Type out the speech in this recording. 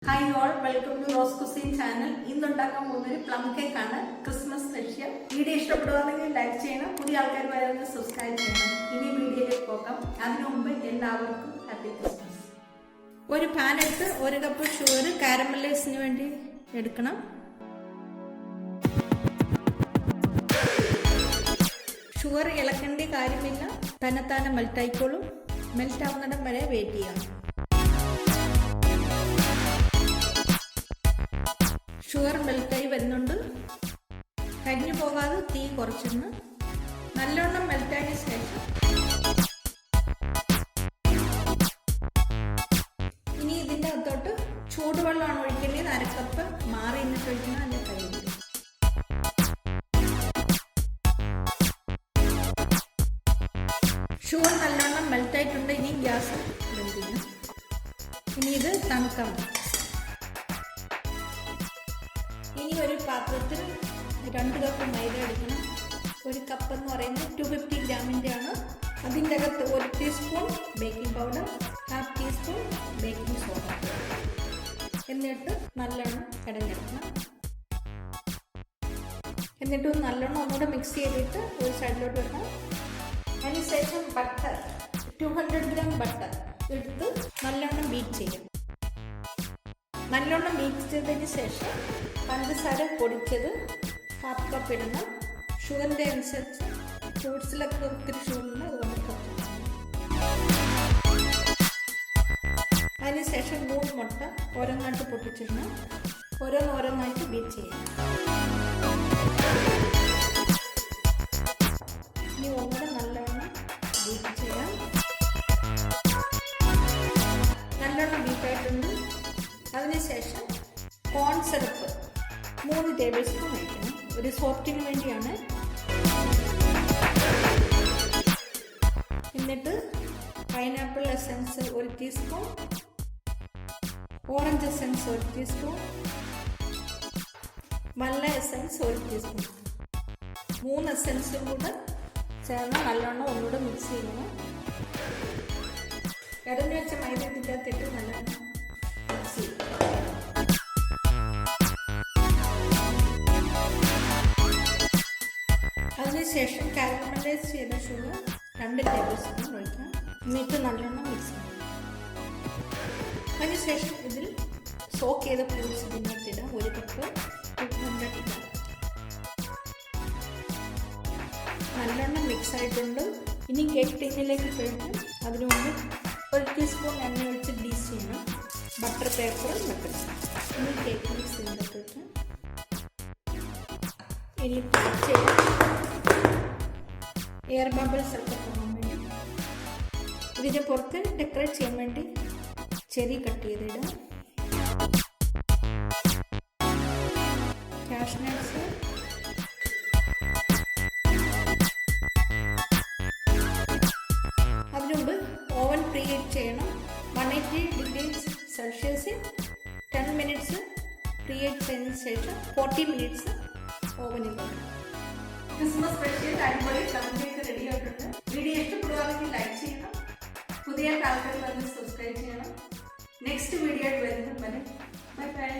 Hi all, welcome to Rose Cuisine channel. ഇന്നുണ്ടാക്കാൻ പോകുന്ന ഒരു plum cake ആണ്, ക്രിസ്മസ് സ്പെഷ്യൽ. വീഡിയോ ഇഷ്ടപ്പെടുവാണെങ്കിൽ ലൈക്ക് ചെയ്യണം, പുതിയ ആൾക്കാർ വരാണെങ്കിൽ സബ്സ്ക്രൈബ് ചെയ്യണം. ഇനി വീഡിയോയിലേക്ക് പോകാം. അതിനു മുമ്പ് എല്ലാവർക്കും ഹാപ്പി ക്രിസ്മസ്. ഒരു പാൻ എടുത്ത് 1 കപ്പ് ഷുഗർ കാരമലൈസിന് വേണ്ടി എടുക്കണം. ഷുഗർ ഇളക്കേണ്ട കാര്യമില്ല, തന്നെത്താനെ മെൽറ്റ് ആയിക്കോളും. മെൽറ്റ് ആവുന്നിടം വരെ വെയിറ്റ് ചെയ്യണം. ഷുഗർ മെൽറ്റായി വരുന്നുണ്ട്. കരിഞ്ഞു പോകാതെ തീ കുറച്ചിരുന്ന് നല്ലോണം മെൽറ്റായതിനു ശേഷം ഇനി ഇതിൻ്റെ അകത്തോട്ട് ചൂടുവെള്ളമാണ് ഒഴിക്കേണ്ടത്. 1/2 കപ്പ് മാറി എന്നിട്ട് ഒഴിക്കണം, അതിൻ്റെ കഴിയുന്നത്. ഷുഗർ നല്ലോണം മെൽറ്റായിട്ടുണ്ട്. ഇനി ഗ്യാസ് ബന്ദ് ചെയ്യണം. ഇനി ഇത് തണുക്കാം. ഇനി ഒരു പാത്രത്തിൽ 2 കപ്പ് മൈദ എടുക്കണം. 1 കപ്പ് എന്ന് പറയുന്നത് 250 ഗ്രാമിൻ്റെ ആണ്. അതിൻ്റെ അകത്ത് 1 teaspoon baking powder, 1/2 teaspoon baking soda എന്നിട്ട് നല്ലോണം ഇടഞ്ഞെടുക്കണം. എന്നിട്ട് നല്ലോണം ഒന്നുകൂടെ മിക്സ് ചെയ്തിട്ട് ഒരു സൈഡിലോട്ട് വെക്കണം. അതിനുശേഷം ബട്ടർ 200 ഗ്രാം ബട്ടർ എടുത്ത് നല്ലോണം ബീറ്റ് ചെയ്യണം. നല്ലോണം ബീറ്റ് ചെയ്തതിന് ശേഷം പഞ്ചസാര പൊടിച്ചത് 1/2 കപ്പ് ഇടണം. ഷുഗറിൻ്റെ അനുസരിച്ച് ഫ്രൂട്ട്സിലൊക്കെ ഒത്തിരി ഷുഗറുണ്ട്, അതുകൊണ്ട് കുറച്ച്. അതിനുശേഷം 3 മുട്ട ഓരോന്നായിട്ട് പൊട്ടിച്ചിടണം. ഓരോന്നായിട്ട് ബീറ്റ് ചെയ്യണം. ഇനി ഒന്നുകൂടെ നല്ലോണം ബീറ്റ് ചെയ്യാം. നല്ലോണം ബീറ്റായിട്ടുണ്ട്. അതിനുശേഷം കോൺ സിറപ്പ് 3 ടേബിൾ സ്പൂൺ ഒഴിക്കണം. ഒരു സോഫ്റ്റിന് വേണ്ടിയാണ്. എന്നിട്ട് pineapple essence 1 teaspoon, orange essence 1 teaspoon, വല്ല എസൻസ് 1 ടീസ്പൂൺ, 3 എസൻസും കൂടെ ചേർന്ന് നല്ലോണം ഒന്നുകൂടെ മിക്സ് ചെയ്യണം. ഇടഞ്ഞു വെച്ച മൈദ ഇതിൻ്റെ അകത്തിട്ട് നല്ലോണം മിക്സ് ചെയ്യും. അതിനുശേഷം കാരമലൈസ് ചെയ്ത ഷുഗർ 2 ടേബിൾ സ്പൂൺ ഒഴിക്കാം. എന്നിട്ട് നല്ലോണം മിക്സ് ചെയ്യാം. അതിനുശേഷം ഇതിൽ സോക്ക് ചെയ്ത ഫ്രൂട്ട്സ് ഇതിനകത്തിടാം. 1 cup 200 gram. നല്ലോണം മിക്സ് ആയിട്ടുണ്ട്. ഇനി കേക്ക് ടിന്നിലേക്ക് കഴിക്കും. അതിനു മുമ്പ് 1 ടീസ്പൂൺ എണ്ണ ഒഴിച്ച് ഗ്രീസ് ചെയ്യണം. ബട്ടർ പേപ്പർ വെക്കണം. ഇനി കേക്ക് മിക്സ് ചെയ്തിട്ട് ഇനി എയർ ബബിൾസ് ഒക്കെ പോകാൻ വേണ്ടി ഇതിൻ്റെ പുറത്ത് ഡെക്കറേറ്റ് ചെയ്യാൻ വേണ്ടി ചെറി കട്ട് ചെയ്തിടാം. കാഷ്നട്ട്സ്, അതിനുമുമ്പ് ഓവൻ പ്രീ ഹീറ്റ് ചെയ്യണം. 180 ഡിഗ്രി സെൽഷ്യസിൽ 10 മിനിറ്റ്സ് പ്രീ ഹീറ്റ് ചെയ്തതിന് ശേഷം 40 മിനിറ്റ്സ് ഓവനിൽ വെക്കണം. ക്രിസ്മസ് സ്പെഷ്യൽ അടിപൊളി പ്ലം കേക്ക് റെഡി ആയിട്ടുണ്ട്. വീഡിയോ ഇഷ്ടപ്പെടുവാണെങ്കിൽ ലൈക്ക് ചെയ്യണം, പുതിയ ആൾക്കാർ വന്ന് സബ്സ്ക്രൈബ് ചെയ്യണം. നെക്സ്റ്റ് വീഡിയോ ആയിട്ട് വരുന്നത് വരെ ബൈ ബൈ.